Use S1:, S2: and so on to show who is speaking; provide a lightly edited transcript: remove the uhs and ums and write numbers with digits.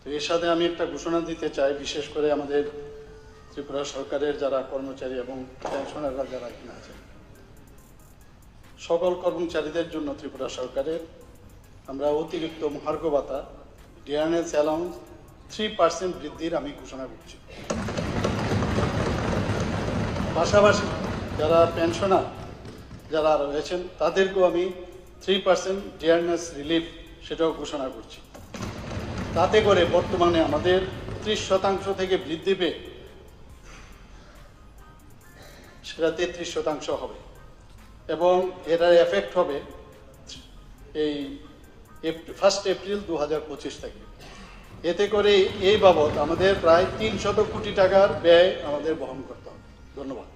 S1: তো এর সাথে আমি একটা ঘোষণা দিতে চাই, বিশেষ করে আমাদের ত্রিপুরা সরকারের যারা কর্মচারী এবং পেনশনাররা যারা এখানে আছেন, সকল কর্মচারীদের জন্য ত্রিপুরা সরকারের আমরা অতিরিক্ত মহার্ঘ ভাতা ডিয়ারনেস অ্যালাউন্স 3% বৃদ্ধির আমি ঘোষণা করছি। পাশাপাশি যারা পেনশনার যারা রয়েছেন তাদেরকেও আমি 3% ডিয়ারনেস রিলিফ সেটাও ঘোষণা করছি। তাতে করে বর্তমানে আমাদের 30% থেকে বৃদ্ধি পেয়ে সেটা 33% হবে এবং এটার এফেক্ট হবে এই 1 এপ্রিল 2025 থেকে। এতে করে এই বাবদ আমাদের প্রায় 300 কোটি টাকার ব্যয় আমাদের বহন করতে হবে। ধন্যবাদ।